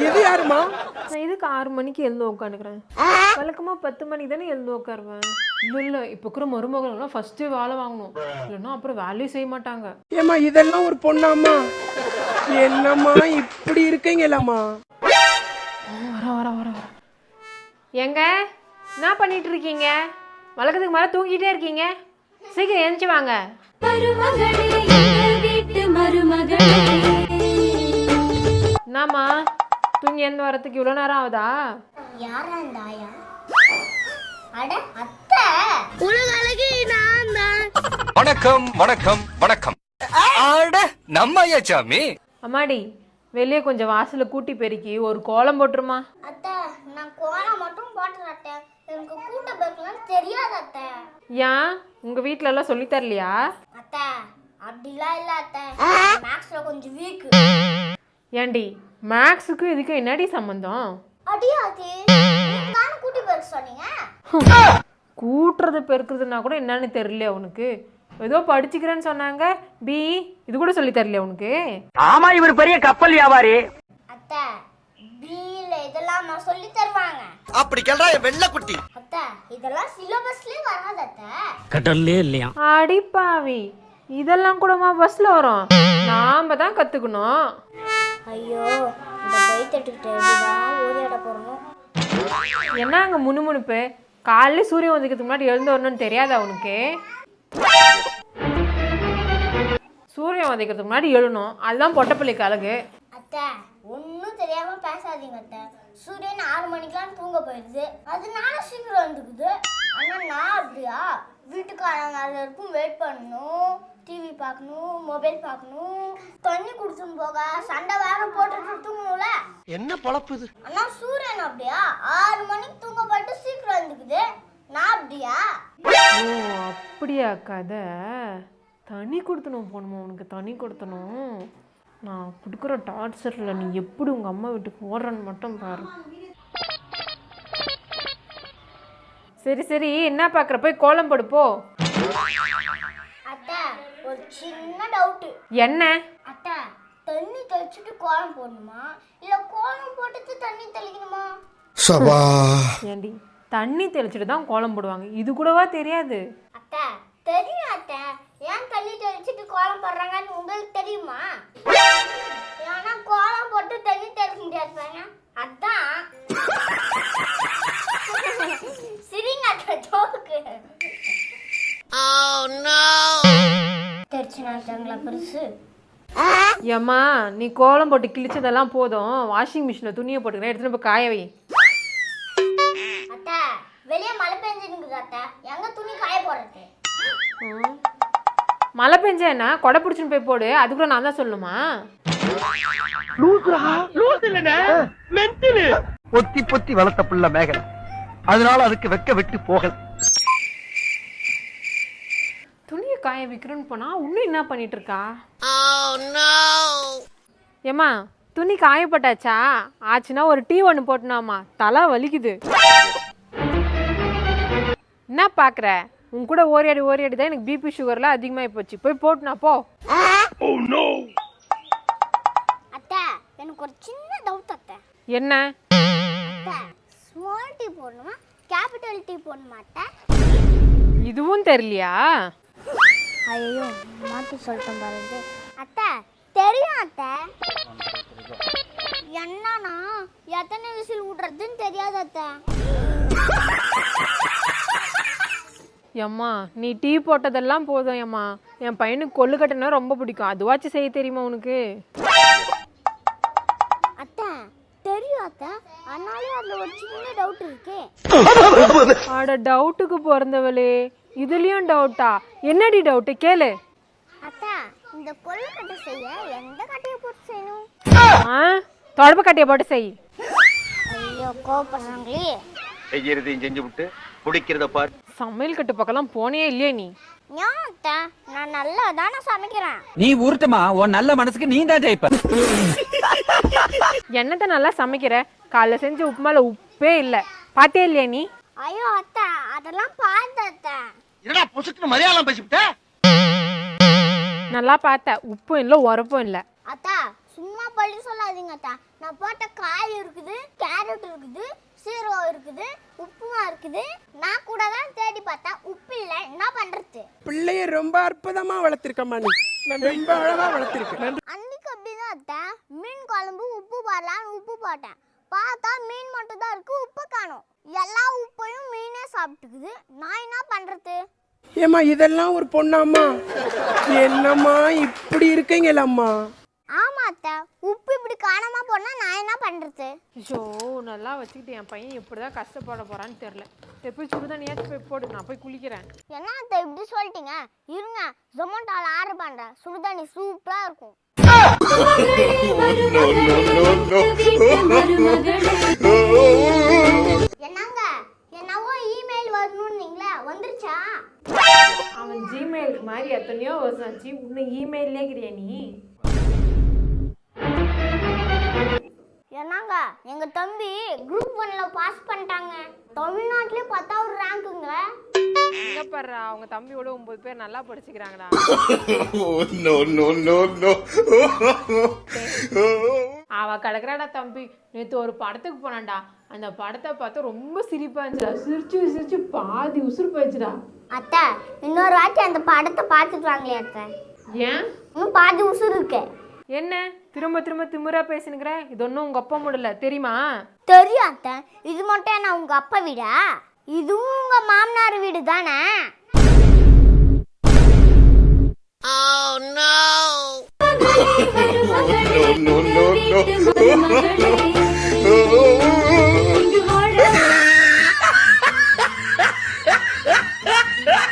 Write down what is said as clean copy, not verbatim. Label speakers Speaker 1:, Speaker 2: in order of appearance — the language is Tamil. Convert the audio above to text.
Speaker 1: இது யாருமா?
Speaker 2: நான் இதுக்கு 6 மணிக்கு எழுந்து உட்காந்துக்கிறேன். வழக்கமா 10 மணிக்கு தானே எழுந்து உட்காருவேன். இல்லை இப்போ இருக்கிற மருமகள்லாம் ஃபர்ஸ்ட்டு வேலை வாங்கணும், இல்லைன்னா அப்புறம் வேலையும் செய்ய மாட்டாங்க.
Speaker 1: ஏமா இதெல்லாம் ஒரு பொண்ணாம்மா? என்னம்மா இப்படி இருக்கீங்களாம்மா?
Speaker 2: வர எங்க என்ன பண்ணிட்டு இருக்கீங்க? வழக்கத்துக்கு மேலே தூங்கிட்டே இருக்கீங்க. சீக்கிரம் எழுந்துச்சு வாங்க. என்னம்மா தூங்கி எழுந்து வரத்துக்கு இவ்வளோ நேரம் ஆகுதா?
Speaker 3: வணக்கம் வணக்கம் வணக்கம். நம்ம ஐயாச்சாமி.
Speaker 2: அம்மாடி வெளியே கொஞ்சம் வாசல கூட்டி பெருக்கி ஒரு கோலம் போட்டுருமா.
Speaker 4: அத்தை நான் கோலம் மட்டும் போட்டுறேன் அத்தை, எனக்கு கூட்ட பெருக்கலாம் தெரியாது அத்தை.
Speaker 2: ஏன் உங்க வீட்ல எல்லாம் சொல்லி தரலையா?
Speaker 4: அத்தை அப்படிலாம் இல்ல அத்தை, மேக்ஸ்ல கொஞ்சம் வீக்.
Speaker 2: ஏண்டி மேக்ஸுக்கு இதுக்கு என்னடி சம்பந்தம்?
Speaker 4: அடியாதி நானே கூட்டி பெருக்க சொன்னீங்க.
Speaker 2: கூட்டுறது பெருக்குறதுனா கூட என்னன்னு தெரியல உனக்கு. ஏதோ படிச்சுக்கிறேன்னு சொன்னாங்க, பி இது கூட சொல்லி தரலையா உனக்கு?
Speaker 5: ஆமா இவர் பெரிய கப்பல் வியாபாரி.
Speaker 4: அத்தை பில இதெல்லாம் சொல்லி தருவாங்க.
Speaker 3: அப்படி கேள்றா வெள்ளை குட்டி.
Speaker 4: அத்தை இதெல்லாம் சிலபஸ்லயே வராது அத்தை.
Speaker 5: கடல்லே இல்லையா?
Speaker 2: அடிப்பாவி இதெல்லாம் கூடமா பஸ்ல வரும்? நாம தான் கத்துக்கணும்.
Speaker 4: ஐயோ இந்த பைத்தட்டுக்கிட்ட எப்படிதான் ஓடியாட போறணும்.
Speaker 2: என்ன அங்க முணுமுணுப்பு? காலையில சூரியன் உதிக்கிறதுக்கு முன்னாடி எழுந்து வரணும்னு தெரியாதா உனக்கு? சூரியன் உதைக்கிறதுக்கு முன்னாடி எழுணும், அதுதான் பொட்டப்பிள்ளைக்கு அழகு.
Speaker 4: அத்தை ஒன்றும் தெரியாம பேசாதீங்க அத்தை. சூரியன் 6 மணிக்கெல்லாம் தூங்க போயிடுது, அதனால சீக்கிரம் வந்துக்குது. ஆனா நான் அப்படியா? வீட்டுக்காரங்க எல்லாருக்கும் வெயிட் பண்ணணும், டிவி பார்க்கணும், மொபைல் பார்க்கணும், தண்ணி குடிச்சுன்னு போக சண்டை வேற போட்டுட்டு தூங்கணும்ல.
Speaker 1: என்ன பொழப்பு இது?
Speaker 4: ஆனா சூரியன் அப்படியா 6 மணிக்கு தூங்க போயிட்டு சீக்கிரம் வந்துக்குது. நான் அப்படியா?
Speaker 2: ஓ அப்படியா கதை? தனி கொடுத்தணும் போகணுமா உனக்கு? தனி கொடுத்தணும். நான் கொடுக்குற டார்ச்சரில் நீ எப்படி உங்கள் அம்மா வீட்டுக்கு ஓடுறன்னு மட்டும் பாரு. சரி சரி என்ன பார்க்குற, போய் கோலம் போடுப்போ.
Speaker 4: அத்தை ஒரு சின்ன டவுட்டு.
Speaker 2: என்ன?
Speaker 4: அத்தை தண்ணி தெளிச்சுட்டு கோலம் போடணுமா இல்ல கோலம் போட்டுட்டு தண்ணி தெளிக்கணுமா?
Speaker 1: சபா
Speaker 2: ஏண்டி தண்ணி தெளிச்சுட்டு தான் கோலம் போடுவாங்க, இது கூடவா தெரியாது?
Speaker 4: அத்தை தெரியும் அத்தை, ஏன் தண்ணி தெளிச்சுட்டு கோலம் போடுறாங்கன்னு உங்களுக்கு தெரியுமா? ஏன்னா கோலம் போட்டு தண்ணி தெளிக்க முடியாது, அதான். சரிங்க அத்தை ஜோக்கு. தெரிச்சுனாங்களா பெருசு?
Speaker 2: ஏம்மா நீ கோலம் போட்டு கிழிச்சதெல்லாம் போதும், வாஷிங் மிஷினில் துணியை போட்டுக்கிறேன், எடுத்துகிட்டு போய் காய வை.
Speaker 4: அத்தை வெளியே மழை பெஞ்சுன்னு அத்தை, எங்க துணி காய போடுறது?
Speaker 2: மழை பெஞ்சா என்ன, கொடை பிடிச்சுன்னு போய் போடு, அது கூட நான் தான் சொல்லணுமா?
Speaker 5: பொத்தி பொத்தி வளர்த்த புள்ள மேகலை, அதனால அதுக்கு வெக்க விட்டு போகல.
Speaker 2: துணியை காய வைக்கிறேன்னு போனா இன்னும் என்ன பண்ணிட்டு இருக்கா? ஏம்மா துணி காயப்பட்டாச்சா? ஆச்சுன்னா ஒரு டீ ஒன்று போட்டுனாமா, தலை வலிக்குது. என்ன பார்க்குற? உன் கூட ஓரியாடி ஓரியாடி தான் எனக்கு பிபி சுகர்லாம் அதிகமாகி போச்சு, போய் போட்டுனா போ.
Speaker 4: அத்தை எனக்கு ஒரு சின்ன டவுட் அத்தை.
Speaker 2: என்ன?
Speaker 4: அத்தை ஸ்மால் டீ போடணுமா கேபிட்டல் டீ போடணுமா அத்தை?
Speaker 2: இதுவும் தெரியலையா?
Speaker 4: ஐயோ மாற்றி சொல்லிட்டேன் பாருங்க அத்தை. தெரியும் அத்தை, என்னன்னா எத்தனை விசில் விடுறதுன்னு தெரியாது அத்தை.
Speaker 2: ஏம்மா நீ டீ போட்டதெல்லாம் போதும் ஏம்மா, என் பையனுக்கு கொள்ளுக்கட்டைனா ரொம்ப பிடிக்கும், அதுவாச்சும் செய்ய தெரியுமா உனக்கு?
Speaker 4: அத்தை தெரியும் அத்தை, ஆனாலும் அதில் ஒரு சின்ன டவுட் இருக்கு.
Speaker 2: ஆட டவுட்டுக்கு பிறந்தவளே, இதுலயும் டவுட்டா? என்னடி டவுட்டு கேளு.
Speaker 4: அத்தை இந்த கொள்ளுக்கட்டை செய்ய எந்த கட்டையை போட்டு செய்யணும்?
Speaker 2: தொடப்பு கட்டையை போட்டு செய்.
Speaker 4: ஐயோ கோபப்படுறாங்களே.
Speaker 5: செய்யறதையும் செஞ்சு விட்டு குடிக்கிறத பாரு.
Speaker 2: சமையல் கட்டு பக்கம்லாம் போனே இல்லையே நீ?
Speaker 4: ஏன் அத்தை நான் நல்லா தானே சமைக்கிறேன்.
Speaker 5: நீ ஊர்த்தமா உன் நல்ல மனசுக்கு நீ தான் ஜெயிப்ப.
Speaker 2: என்னத்த நல்லா சமைக்கிற, காலைல செஞ்ச உப்புமால உப்பே இல்லை, பாத்தே இல்லையா நீ?
Speaker 4: ஐயோ அத்தை அதெல்லாம் பார்த்த அத்தை.
Speaker 5: என்னடா பொசுக்குன்னு மலையாளம் பேசிவிட்ட?
Speaker 2: நல்லா பார்த்த, உப்பும் இல்லை உரப்பும் இல்லை.
Speaker 4: அத்தா சும்மா சொல்லி சொல்லாதீங்க அத்தை. நான் போட்ட காய் இருக்குது, கேரட் இருக்குது, சீரகம் இருக்குது, உப்புமா இருக்குது. நான் கூட தான் தேடி பார்த்தேன், உப்பு இல்லை. என்ன பண்றது?
Speaker 1: பிள்ளைய ரொம்ப அற்புதமா வளர்த்திருக்கம்மா நீ. நான் ரொம்ப அழகா வளர்த்திருக்கேன்.
Speaker 4: அன்னைக்கு அப்படிதான் அத்தை. மீன் குழம்பு உப்பு போடலான்னு உப்பு போட்டேன். பார்த்தா மீன் மட்டும் தான் இருக்கு, உப்பு காணும். எல்லா உப்பையும் மீனே சாப்பிட்டுக்குது. நான் என்ன பண்றது?
Speaker 1: ஏம்மா இதெல்லாம் ஒரு பொண்ணாம்மா? என்னம்மா இப்படி இருக்கீங்களம்மா?
Speaker 4: ஆமா அத்தை, உப்பு இப்படி காணாம போனா நான் என்ன பண்றது?
Speaker 2: ஐயோ நல்லா வச்சுக்கிட்டு என் பையன் எப்படி தான் கஷ்டப்பட போகிறான்னு தெரில. போய் சுடுதண்ணியாச்சும் போய் போடு, நான் போய் குளிக்கிறேன்.
Speaker 4: என்ன அத்தை இப்படி சொல்லிட்டீங்க? இருங்க, ஜொமேட்டோல ஆர்டர் பண்றேன். சுடுதண்ணி சூப்பரா இருக்கும். என்னங்க, என்னவோ இமெயில் வரணும்னீங்களா, வந்துருச்சா?
Speaker 2: அவன் ஜிமெயில் மாதிரி எத்தனையோ வருஷம் ஆச்சு, இன்னும் இமெயிலே கிடையா நீ?
Speaker 4: என்னங்க, எங்க தம்பி குரூப் 1ல பாஸ் பண்ணிட்டாங்க. தமிழ்நாட்டிலே 10வது ரேங்க்குங்க.
Speaker 2: எங்க பாரு, அவங்க தம்பியோட 9 பேர் நல்லா படிச்சுக்கிறாங்கடா. அவ கிடக்குறாடா தம்பி. நேற்று ஒரு படத்துக்கு போனான்டா. அந்த படத்தை பார்த்து ரொம்ப சிரிப்பா இருந்துச்சுடா. சிரிச்சு சிரிச்சு பாதி உசுறு போயிடுச்சுடா.
Speaker 4: அத்தை, இன்னொரு வாட்டி அந்த படத்தை பார்த்துட்டு வாங்களே அத்தை.
Speaker 2: ஏன்?
Speaker 4: இன்னும் பாதி உசுறு இருக்கு.
Speaker 2: என்ன திரும்ப திரும்ப திமிரா பேசினுக்கிற? இது ஒன்றும் உங்க அப்பா முடியல தெரியுமா?
Speaker 4: தெரியும் அத்தை. இது மட்டும் என்ன உங்க அப்பா வீடா? இதுவும் உங்க மாமனார் வீடு தானே?